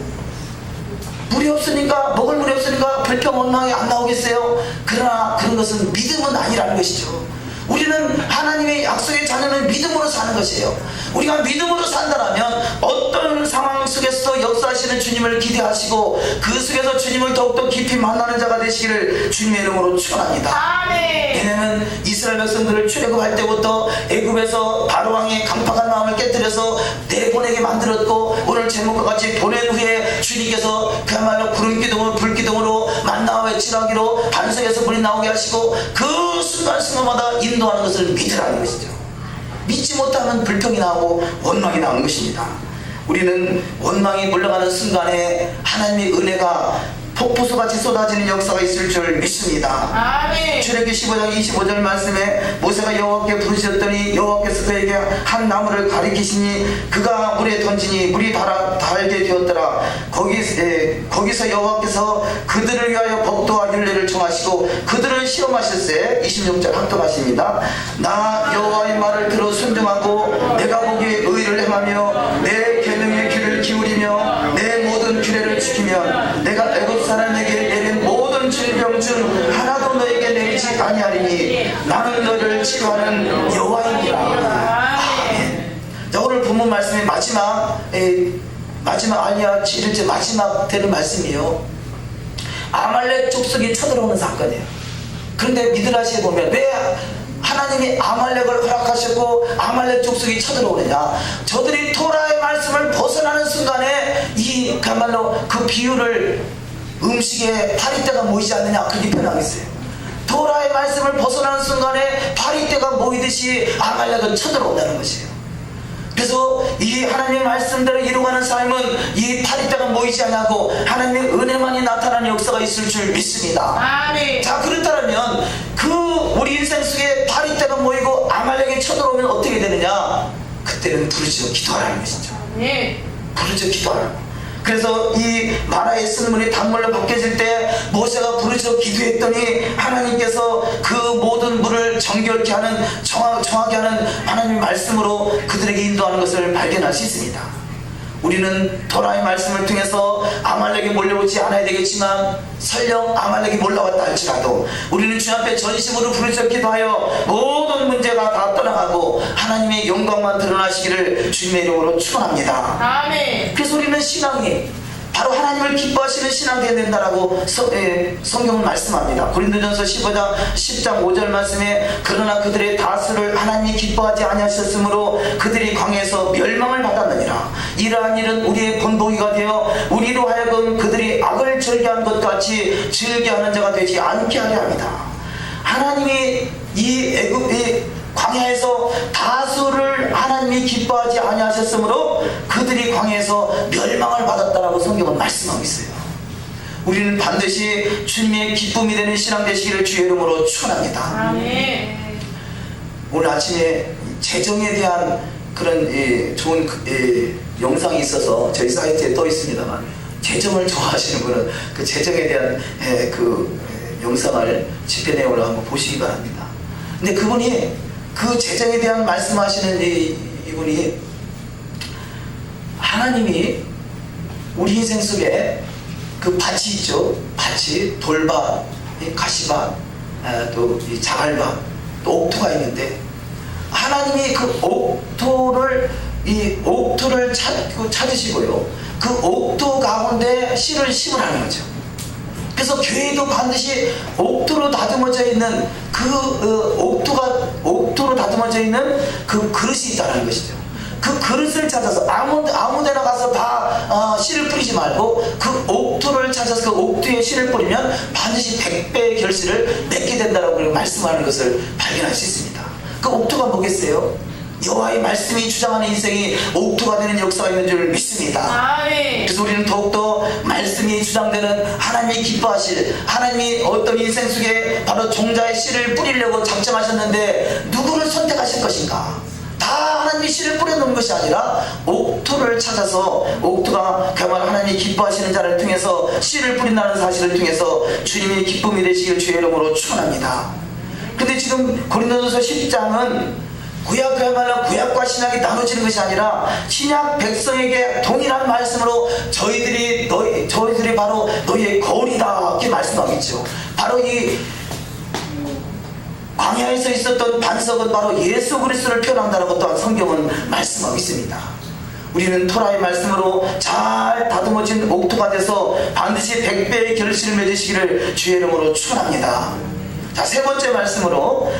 물이 없으니까, 먹을 물이 없으니까 불평 원망이 안 나오겠어요? 그러나 그런 것은 믿음은 아니라는 것이죠. 우리는 하나님의 약속의 자녀는 믿음으로 사는 것이에요. 우리가 믿음으로 산다면 어떤 상황 속에서 역사하시는 주님을 기대하시고 그 속에서 주님을 더욱더 깊이 만나는 자가 되시기를 주님의 이름으로 축원합니다. 아멘. 왜냐하면 이스라엘 백성들을 출애굽할 때부터 애굽에서 바로왕의 강팍한 마음을 깨뜨려서 내보내게 만들었고, 오늘 제목과 같이 보낸 후에 주님께서 그야말로 구름 기둥으로 불 기둥으로 만나와 외치라기로 반석에서 불이 나오게 하시고 그 순간순간마다 인도하는 것을 믿으라는 것이죠. 믿지 못하면 불평이 나오고 원망이 나오는 것입니다. 우리는 원망이 물러가는 순간에 하나님의 은혜가 폭포수같이 쏟아지는 역사가 있을 줄 믿습니다. 아멘. 출애굽기 15장 25절 말씀에 모세가 여호와께 부르셨더니 여호와께서 그에게 한 나무를 가리키시니 그가 물에 던지니 물이 달게 되었더라. 거기서 여호와께서 그들을 위하여 법도와 율례를 정하시고 그들을 시험하실세. 26절 합독하십니다. 나 여호와의 말을 들어 순종하고 내가 보기에 의를 행하며 내 계명의 귀를 기울이며 내 모든 규례를 지키면 내가 애굽 사람에게 내린 모든 질병 중 하나도 너에게 내리지 아니하리니 나는 너를 치료하는 여호와이니라. 아멘. 자, 오늘 본문 말씀의 마지막 아니야 7일째 마지막 되는 말씀이요. 아말렉 족속이 쳐들어오는 사건이에요. 그런데 미드라시에 보면 왜 하나님이 아말렉을 허락하셨고 아말렉 족속이 쳐들어오느냐? 저들이 토라의 말씀을 벗어나는 순간에 그야말로 그 비유를 음식에 파리떼가 모이지 않느냐 그렇게 표현하겠어요. 토라의 말씀을 벗어나는 순간에 파리떼가 모이듯이 아말렉은 쳐들어온다는 것이에요. 그래서 이 하나님의 말씀대로 이루어가는 삶은 이 파리떼가 모이지 않고 하나님의 은혜만이 나타나는 역사가 있을 줄 믿습니다. 아멘. 자, 그렇다면 우리 인생 속에 파리떼가 모이고 아말렉이 쳐들어오면 어떻게 되느냐? 그때는 부르짖어 기도하라는 것이죠. 네. 부르짖어 기도하라고. 그래서 이 마라의 쓴물이 단물로 바뀌어질 때 모세가 부르짖어 기도했더니 하나님께서 그 모든 물을 정결케 하는 정하게 하는 하나님의 말씀으로 그들에게 인도하는 것을 발견할 수 있습니다. 우리는 토라의 말씀을 통해서 아말렉이 몰려오지 않아야 되겠지만 설령 아말렉이 몰려왔다 할지라도 우리는 주 앞에 전심으로 부르짖어 기도하여 모든 문제가 다 떠나가고 하나님의 영광만 드러나시기를 주님의 이름으로 축원합니다. 아멘. 그래서 우리는 신앙이 바로 하나님을 기뻐하시는 신앙이 되어야 된다라고 성경은 말씀합니다. 고린도전서 10장 5절 말씀에 그러나 그들의 다수를 하나님이 기뻐하지 아니하셨으므로 그들이 광야에서 멸망을 받았느니라. 이러한 일은 우리의 본보기가 되어 우리로 하여금 그들이 악을 즐겨한 것 같이 즐겨하는 자가 되지 않게 하려 합니다. 하나님이 이 애굽의 광야에서 다수를 하나님이 기뻐하지 아니하셨으므로 그들이 광야에서 멸망을 받았다라고 성경은 말씀하고 있어요. 우리는 반드시 주님의 기쁨이 되는 신앙 되시기를 주의 이름으로 축원합니다. 아멘. 오늘 아침에 재정에 대한 그런 좋은 영상이 있어서 저희 사이트에 떠 있습니다만 재정을 좋아하시는 분은 그 재정에 대한 그 영상을 집회 내용을 한번 보시기 바랍니다. 근데 그분이 그 재정에 대한 말씀하시는 이분이 하나님이 우리 인생 속에 그 밭이 있죠. 밭이 돌밭, 가시밭, 또 자갈밭, 또 옥토가 있는데 하나님이 그 옥토를 찾으시고요. 그 옥토 가운데 씨를 심으라는 거죠. 그래서 교회도 반드시 옥토로 다듬어져 있는 옥토로 다듬어져 있는 그 그릇이 있다는 것이죠. 그 그릇을 찾아서 아무 데나 가서 다 씨를 뿌리지 말고 그 옥토를 찾아서 그 옥토에 씨를 뿌리면 반드시 100배의 결실을 맺게 된다라고 말씀하는 것을 발견할 수 있습니다. 그 옥토가 뭐겠어요? 여호와의 말씀이 주장하는 인생이 옥토가 되는 역사가 있는 줄 믿습니다. 아멘. 그래서 우리는 더욱더 말씀이 주장되는 하나님이 기뻐하실 하나님이 어떤 인생 속에 바로 종자의 씨를 뿌리려고 작정하셨는데 누구를 선택하실 것인가? 다 하나님이 씨를 뿌려놓은 것이 아니라 옥토를 찾아서 옥토가 그야말로 하나님이 기뻐하시는 자를 통해서 씨를 뿌린다는 사실을 통해서 주님의 기쁨이 되시길 주의 이름으로 축원합니다. 근데 지금 고린도전서 10장은 구약 그야말로 구약과 신약이 나눠지는 것이 아니라 신약 백성에게 동일한 말씀으로 저희들이 바로 너희의 거울이다 이렇게 말씀하겠죠. 바로 이 광야에서 있었던 반석은 바로 예수 그리스도를 표현한다라고 또한 성경은 말씀하고 있습니다. 우리는 토라의 말씀으로 잘 다듬어진 옥토가 돼서 반드시 100배의 결실을 맺으시기를 주의 이름으로 축원합니다. 자, 세 번째 말씀으로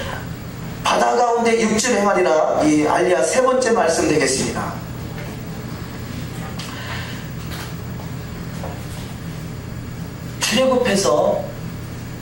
바다 가운데 육지를 행하리라, 이 알리야 세 번째 말씀 되겠습니다. 출애굽해서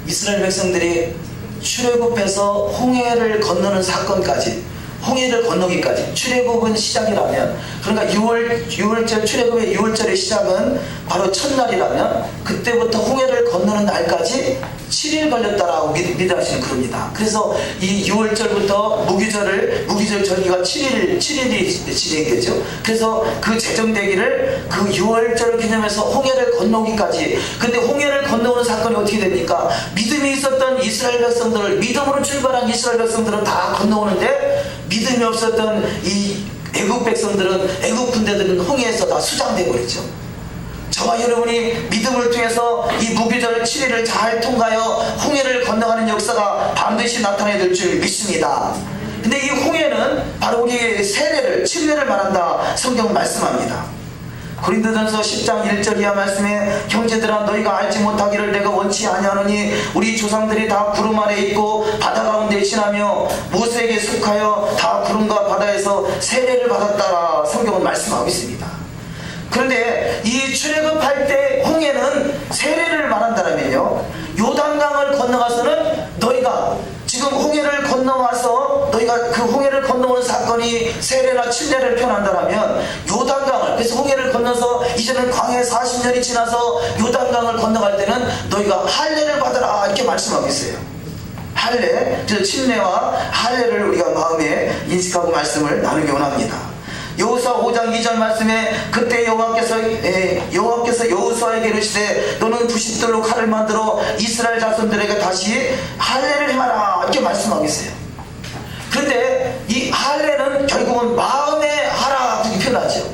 이스라엘 백성들이 출애굽해서 홍해를 건너는 사건까지, 홍해를 건너기까지, 출애굽은 시작이라면, 그러니까 6월절 출애굽의 6월절의 시작은 바로 첫날이라면 그때부터 홍해를 건너는 날까지 7일 걸렸다라고 믿으시는 그럽니다. 그래서 이 6월절부터 무기절 절기가 7일이 진행되죠. 그래서 그 제정되기를 그 6월절을 기념해서 홍해를 건너기까지. 근데 홍해를 건너오는 사건이 어떻게 됩니까? 믿음이 있었던 이스라엘 백성들, 믿음으로 출발한 이스라엘 백성들은 다 건너오는데, 믿음이 없었던 이 애국 백성들은, 애국 군대들은 홍해에서 다 수장돼 버리죠. 저와 여러분이 믿음을 통해서 이 무기절 7일을 잘 통과하여 홍해를 건너가는 역사가 반드시 나타나야 될 줄 믿습니다. 근데 이 홍해는 바로 우리의 세례를, 침례를 말한다 성경은 말씀합니다. 고린도전서 10장 1절 이하 말씀에 형제들아 너희가 알지 못하기를 내가 원치 아니하노니 우리 조상들이 다 구름 아래 있고 바다 가운데 지나며 모세에게 속하여 다 구름과 바다에서 세례를 받았다 성경은 말씀하고 있습니다. 그런데 이 출애굽할 때 홍해는 세례를 말한다면요, 요단강을 건너가서는 너희가 지금 홍해를 건너와서 너희가 그 홍해를 건너오는 사건이 세례나 침례를 표현한다면 요단강을, 그래서 홍해를 건너서 이제는 광해 40년이 지나서 요단강을 건너갈 때는 너희가 할례를 받아라 이렇게 말씀하고 있어요. 할례, 그래서 침례와 할례를 우리가 마음에 인식하고 말씀을 나누기 원합니다. 여호수아 5장 2절 말씀에 그때 여호와께서 여호수아에게 이르시되 너는 부싯돌로 칼을 만들어 이스라엘 자손들에게 다시 할례를 행하라 이렇게 말씀하고 있어요. 그런데 이 할례는 결국은 마음의 하라 이렇게 표현하죠.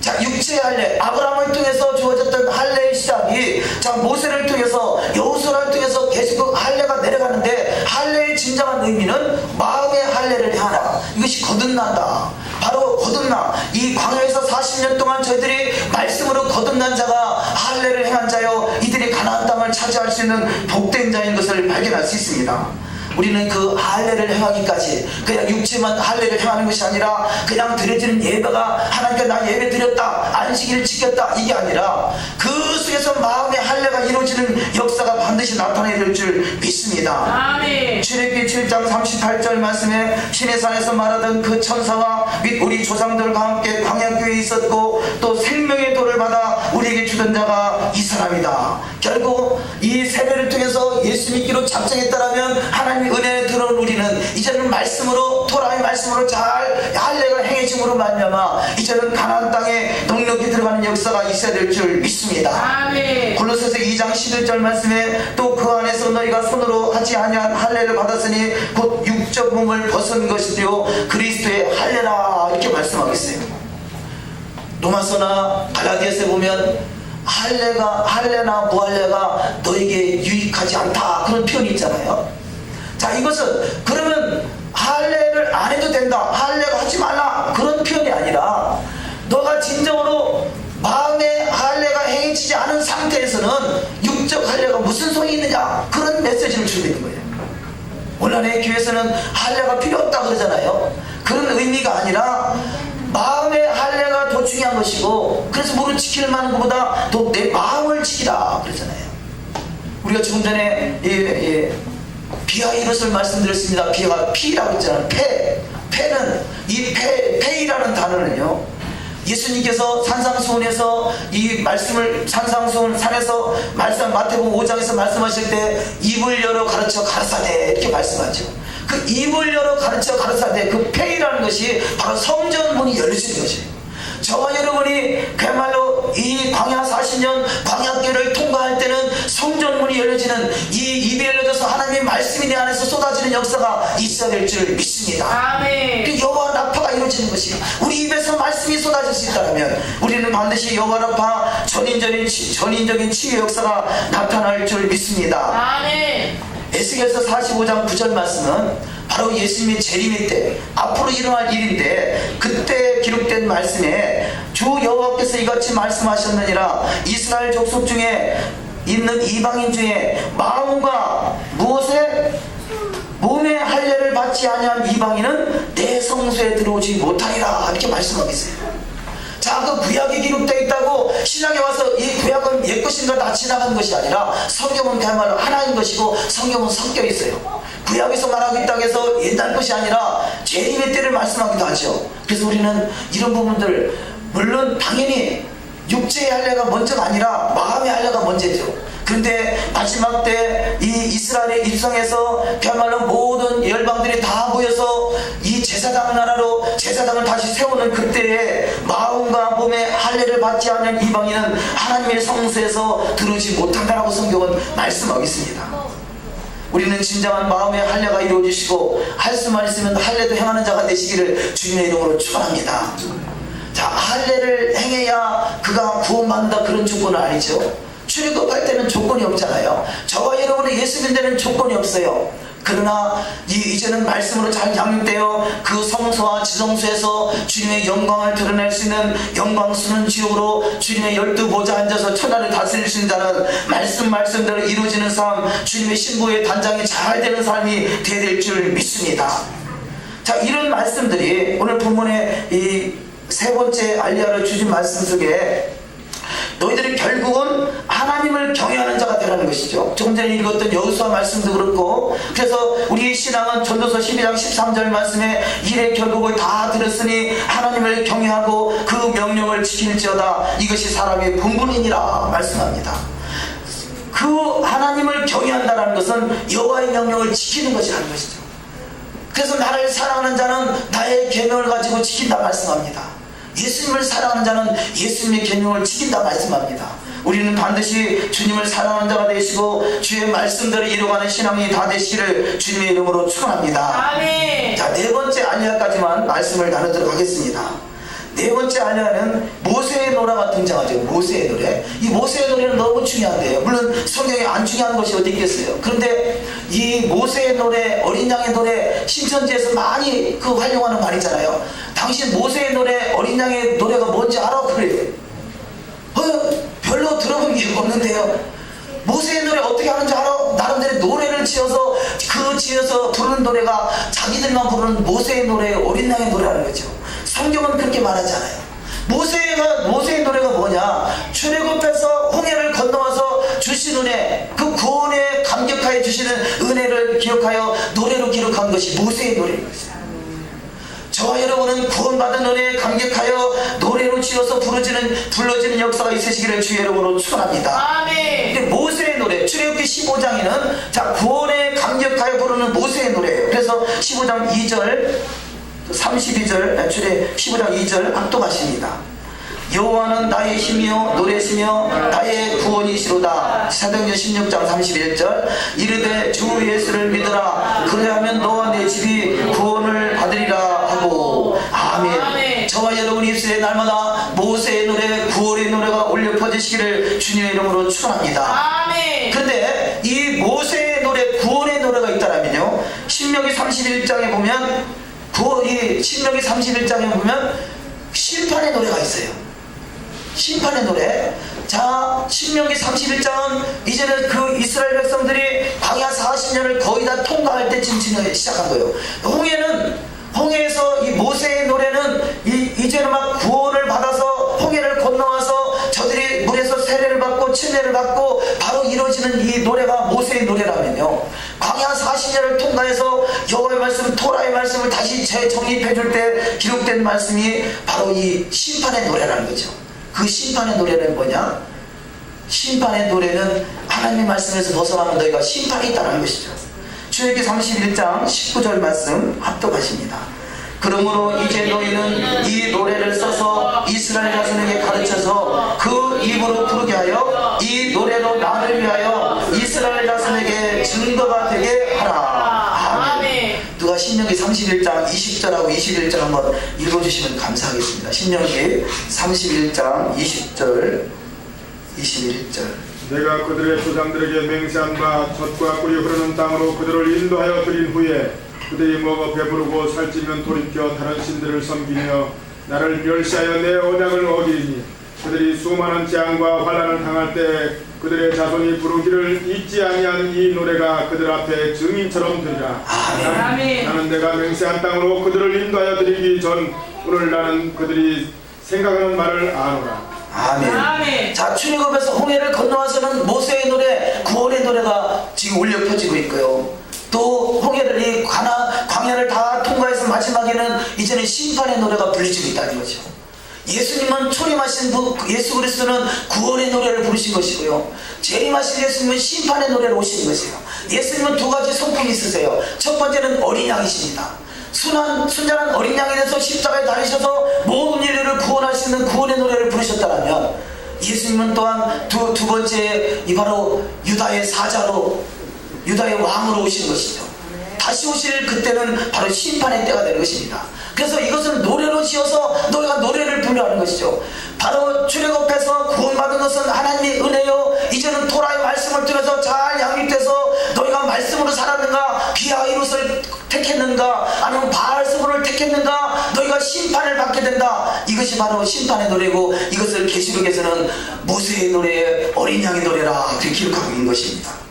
자, 육체의 할례, 아브라함을 통해서 주어졌던 할례의 시작이, 자, 모세를 통해서, 여호수아를 통해서 계속 그 할례가 내려가는데, 할례의 진정한 의미는 마음의 할례를 행하라. 이것이 거듭난다. 바로 거듭나. 이 광야에서 40년 동안 저희들이 말씀으로 거듭난 자가 할례를 행한 자여 이들이 가나안 땅을 차지할 수 있는 복된 자인 것을 발견할 수 있습니다. 우리는 그 할례를 행하기까지 그냥 육체만 할례를 행하는 것이 아니라 그냥 드려지는 예배가 하나님께 나 예배 드렸다, 안식일을 지켰다 이게 아니라 그 속에서 마음의 할례가 이루어지는 역사가 반드시 나타나야 될 줄 믿습니다. 아멘. 출애굽기 7장 38절 말씀에 신의 산에서 말하던 그 천사와 및 우리 조상들과 함께 광야교회에 있었고 또 생명의 돌을 받아 우리에게 주던 자가 이 사람이다. 결국 이 세례를 통해서 예수 믿기로 작정했다라면 하나님의 은혜에 들어온 우리는 이제는 말씀으로, 토라의 말씀으로 잘 할례가 행해짐으로 말미암아 이제는 가나안 땅에 넉넉히 들어가는 역사가 있어야 될 줄 믿습니다. 아멘. 골로새서 2장 11절 말씀에 또 그 안에서 너희가 손으로 하지 아니한 할례를 받았으니 곧 육적 몸을 벗은 것이요 그리스도의 할례라 이렇게 말씀하고 있어요. 로마서나 갈라디아서에 보면 할례나 무할례가 너에게 유익하지 않다 그런 표현이 있잖아요. 자, 이것은 그러면 할례를 안 해도 된다, 할례가 하지 말라 그런 표현이 아니라 너가 진정으로 마음의 할례가 행해지지 않은 상태에서는 육적 할례가 무슨 소용이 있느냐 그런 메시지를 주고 있는 거예요. 오늘날의 교회에서는 할례가 필요 없다 그러잖아요. 그런 의미가 아니라 마음의 할례가 더 중요한 것이고, 그래서 뭐를 지킬 만한 것보다 더 내 마음을 지키라 그러잖아요. 우리가 조금 전에 비하이롯을 말씀드렸습니다. 비가 피라고 했잖아요. 패는 이 패이라는 단어는요, 예수님께서 산상수훈에서 이 말씀을 산상수훈 산에서 마태복음 5장에서 말씀하실 때 입을 열어 가르쳐 가르사대 이렇게 말씀하죠. 그 입을 열어 가르쳐 가르사대 그 패이라는 것이 바로 성전 문이 열려지는 것이에요. 저와 여러분이 그야말로 이 광야 40년 광야길을 통과할 때는 성전 문이 열려지는, 이 입이 열려져서 하나님의 말씀이 내 안에서 쏟아지는 역사가 있어야 될 줄 믿습니다. 아멘. 그 여호와 라파가 이루어지는 것이 우리 입에서 말씀이 쏟아질 수 있다면 우리는 반드시 여호와 라파 전인적인 치유의 역사가 나타날 줄 믿습니다. 아멘. 에스겔서 45장 9절 말씀은 바로 예수님의 재림의 때 앞으로 일어날 일인데 그때 기록된 말씀에 주 여호와께서 이같이 말씀하셨느니라 이스라엘 족속 중에 있는 이방인 중에 마음과 무엇에 몸의 할례를 받지 아니한 이방인은 내 성소에 들어오지 못하리라 이렇게 말씀하고 있어요. 자, 그 구약에 기록되어 있다고 신약에 와서 이 구약은 옛것인가 다 지나간 것이 아니라 성경은 그야말로 하나인 것이고 성경은 섞여 있어요. 구약에서 말하고 있다고 해서 옛날 것이 아니라 재림의 때를 말씀하기도 하죠. 그래서 우리는 이런 부분들 물론 당연히 육체의 할례가 먼저가 아니라 마음의 할례가 먼저죠. 그런데 마지막 때 이 이스라엘의 입성에서 그야말로 모든 열방들이 다 모여서 이 제사장 나라로 제사장을 다시 세우는 그때에 마음과 몸의 할례를 받지 않는 이방인은 하나님의 성소에서 들어오지 못한다라고 성경은 말씀하고 있습니다. 우리는 진정한 마음의 할례가 이루어지시고 할 수만 있으면 할례도 행하는 자가 되시기를 주님의 이름으로 축원합니다. 자, 할례를 행해야 그가 구원받는다 그런 조건은 아니죠. 출애굽할 때는 조건이 없잖아요. 저와 여러분은 예수 믿는 데는 조건이 없어요. 그러나 이제는 말씀으로 잘 양육되어 그 성소와 지성소에서 주님의 영광을 드러낼 수 있는 영광스러운 지옥으로 주님의 12보좌 앉아서 천하를 다스릴 수 있다는 말씀대로 이루어지는 삶, 주님의 신부의 단장이 잘 되는 삶이 되어야 될 줄 믿습니다. 자, 이런 말씀들이 오늘 본문의 이 세 번째 알리야를 주신 말씀 속에 너희들이 결국은 하나님을 경외하는 자가 되라는 것이죠. 조금 전에 읽었던 여호수아 말씀도 그렇고, 그래서 우리 신앙은 전도서 12장 13절 말씀에 이래 결국을 다 들었으니 하나님을 경외하고 그 명령을 지킬지어다 이것이 사람의 본분이니라 말씀합니다. 그 하나님을 경외한다는 것은 여호와의 명령을 지키는 것이라는 것이죠. 그래서 나를 사랑하는 자는 나의 계명을 가지고 지킨다 말씀합니다. 예수님을 사랑하는 자는 예수님의 계명을 지킨다 말씀합니다. 우리는 반드시 주님을 사랑하는 자가 되시고 주의 말씀대로 이루어가는 신앙이 다 되시기를 주님의 이름으로 축원합니다. 아멘. 자, 네 번째 알리야까지만 말씀을 나누도록 하겠습니다. 네 번째 알리야는 모세의 노래가 등장하죠. 모세의 노래. 이 모세의 노래는 너무 중요한데요. 물론 성경에 안 중요한 것이 어디 있겠어요. 그런데 이 모세의 노래, 어린 양의 노래, 신천지에서 많이 활용하는 말이잖아요. 당신 모세의 노래, 어린 양의 노래가 뭔지 알아? 그래요. 별로 들어본 게 없는데요. 모세의 노래 어떻게 하는지 알아? 나름대로 노래를 지어서 부르는 노래가 자기들만 부르는 모세의 노래, 어린 양의 노래라는 거죠. 성경은 그렇게 말하지 않아요. 모세의 노래가 뭐냐? 출애굽해서 홍해를 건너와서 주신 은혜, 그 구원에 감격하여 주시는 은혜를 기억하여 노래로 기록한 것이 모세의 노래인 것이죠. 저와 여러분은 구원받은 은혜에 감격하여 노래로 지어서 불러지는 역사가 있으시기를 주의 이름으로 축원합니다. 아멘. 모세의 노래, 출애굽기 15장에는 자, 구원에 감격하여 부르는 모세의 노래예요. 그래서 15장 2절 32절 출애 15장 2절 합독하십니다. 여호와는 나의 힘이요 노래시며 나의 구원이시로다. 사도행전 16장 31절 이르되 주 예수를 믿으라 그래야면 너와 내 집이 구원을 받으리라 하고. 아멘. 저와 여러분 입술에 날마다 모세의 노래, 구원의 노래가 울려 퍼지시기를 주님의 이름으로 축원합니다. 아멘. 그런데 이 모세의 노래, 구원의 노래가 있다라면요, 신명기 31장에 보면 신명기 31장에 보면 심판의 노래가 있어요. 심판의 노래. 자, 신명기 31장은 이제는 그 이스라엘 백성들이 광야 40년을 거의 다 통과할 때쯤 시작한 거예요. 홍해에서 이 모세의 노래는 이제는 막 구원을 받아서 홍해를 건너와서 저들이 물에서 세례를 받고 침례를 받고 바로 이루어지는 이 노래가 모세의 노래라면요, 광야 40년을 통과해서 여호와의 말씀, 토라의 말씀을 다시 재정립해 줄 때 기록된 말씀이 바로 이 심판의 노래라는 거죠. 그 심판의 노래는 뭐냐? 심판의 노래는 하나님의 말씀에서 벗어나면 너희가 심판이 있다는 것이죠. 출애굽기 31장 19절 말씀 합독하십니다. 그러므로 이제 너희는 이 노래를 써서 이스라엘 자손에게 가르쳐서 그 입으로 부르게 하여 이 노래로 나를 위하여 이스라엘 자손에게 증거가 되게 하라. 신명기 31장 20절하고 21절 한번 읽어주시면 감사하겠습니다. 신명기 31장 20절 21절. 내가 그들의 조상들에게 맹세한 바 젖과 꿀이 흐르는 땅으로 그들을 인도하여 드린 후에 그들이 먹어 배부르고 살찌면 돌이켜 다른 신들을 섬기며 나를 멸시하여 내 언약을 어기니 그들이 수많은 재앙과 환난을 당할 때 그들의 자손이 부르기를 잊지 아니한 이 노래가 그들 앞에 증인처럼 되리라. 아멘. 나는 내가 맹세한 땅으로 그들을 인도하여 드리기 전 오늘 나는 그들이 생각하는 말을 아노라. 아멘. 아멘. 자, 출애굽에서 홍해를 건너와서는 모세의 노래, 구원의 노래가 지금 울려 펴지고 있고요. 또 홍해를 이 광야를 다 통과해서 마지막에는 이제는 심판의 노래가 불리지고 있다는 거죠. 예수님은 초림하신 예수 그리스도는 구원의 노래를 부르신 것이고요. 재림하신 예수님은 심판의 노래를 오신 것이에요. 예수님은 두 가지 성품이 있으세요. 첫 번째는 어린 양이십니다. 순전한 어린 양이 돼서 십자가에 달리셔서 모든 인류를 구원할 수 있는 구원의 노래를 부르셨다면, 예수님은 또한 두 번째 이 바로 유다의 사자로, 유다의 왕으로 오신 것이죠. 다시 오실 그때는 바로 심판의 때가 되는 것입니다. 그래서 이것은 노래로 지어서 너희가 노래를 부르라는 것이죠. 바로 출애굽해서 구원받은 것은 하나님의 은혜요, 이제는 토라의 말씀을 통해서 잘 양육돼서 너희가 말씀으로 살았는가, 비아이롯을 택했는가, 아니면 바알스불을 택했는가, 너희가 심판을 받게 된다. 이것이 바로 심판의 노래고, 이것을 계시록에서는 모세의 노래, 어린 양의 노래라 그렇게 기록하고 있는 것입니다.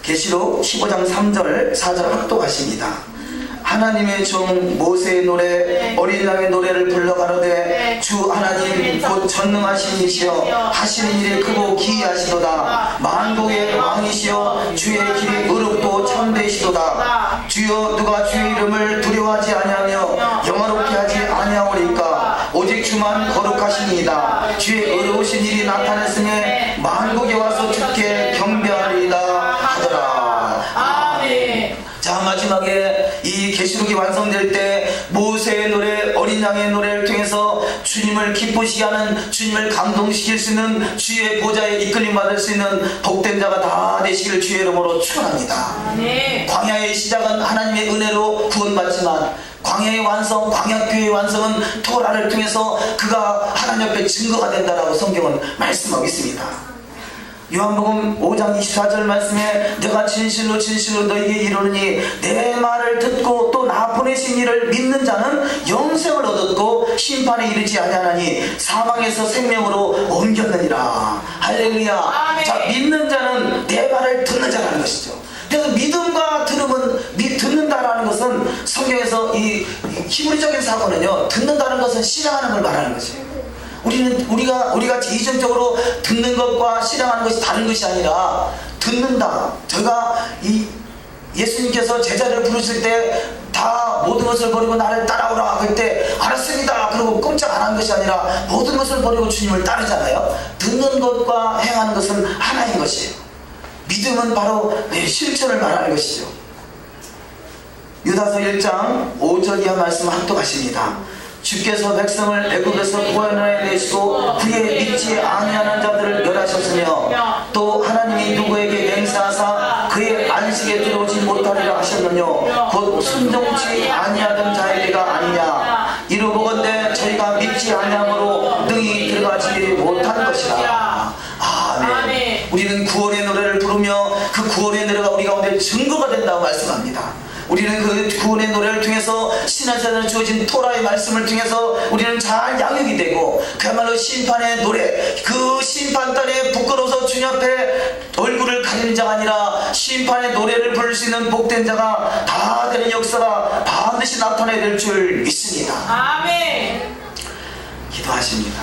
계시록 15장 3절 4절 합독하십니다. 하나님의 종 모세의 노래, 어린 양의 노래를 불러 가로되 주 하나님 곧 전능하신 이시여 하시는 일이 크고 기이하시도다. 만국의 왕이시여 주의 길이 의롭고 참되시도다. 주여 누가 주의 이름을 두려워하지 아니하며 영화롭게 하지 아니하오리까. 오직 주만 거룩하시니이다. 주의 의로우신 일이 나타났으니 만국에 와서 주께 경배하리이다 하더라. 아멘. 자, 마지막에 이 계시록이 완성될 때 모세의 노래, 어린 양의 노래를 통해서 주님을 기쁘시게 하는, 주님을 감동시킬 수 있는, 주의 보좌에 이끌림 받을 수 있는 복된 자가 다 되시기를 주의 이름으로 축원합니다. 아멘. 광야의 시작은 하나님의 은혜로 구원받지만 광야의 완성, 광야교회의 완성은 토라를 통해서 그가 하나님 앞에 증거가 된다라고 성경은 말씀하고 있습니다. 요한복음 5장 24절 말씀에 내가 진실로 진실로 너희에게 이르노니 내 말을 듣고 또 나 보내신 이를 믿는 자는 영생을 얻었고 심판에 이르지 아니하나니 사망에서 생명으로 옮겼느니라. 할렐루야. 아멘. 자, 믿는 자는 내 말을 듣는 자라는 것이죠. 그래서 믿음과 들음은, 듣는다라는 것은 성경에서 이 히브리적인 사고는요, 듣는다는 것은 실행하는 걸 말하는 거죠. 우리가 이전적으로 듣는 것과 실행하는 것이 다른 것이 아니라 듣는다. 저희가 예수님께서 제자를 부르실 때 다 모든 것을 버리고 나를 따라오라 할 때 알았습니다 그러고 꼼짝 안 한 것이 아니라 모든 것을 버리고 주님을 따르잖아요. 듣는 것과 행하는 것은 하나인 것이에요. 믿음은 바로 실천을 말하는 것이죠. 유다서 1장 5절 이하 말씀 합독하십니다. 주께서 백성을 애굽에서 구원하여 내시고 그의 믿지 아니하는 자들을 멸하셨으며 또 하나님이 누구에게 맹세하사 그의 안식에 들어오지 못하리라 하셨느뇨 곧 순종치 아니하던 자에게가 아니냐. 이루보건대 저희가 믿지 아니함으로 능히 들어가지 못한 것이라. 아멘. 우리는 구원의 노래를 부르며 그 구원의 노래가 우리 가운데 증거가 된다고 말씀합니다. 우리는 그 구원의 노래를 통해서 신앙생활에 주어진 토라의 말씀을 통해서 우리는 잘 양육이 되고, 그야말로 심판의 노래, 그 심판단에 부끄러워서 주님 앞에 얼굴을 가리는 자가 아니라 심판의 노래를 부를 수 있는 복된 자가 다 되는 역사가 반드시 나타나야 될 줄 믿습니다. 아멘. 기도하십니다.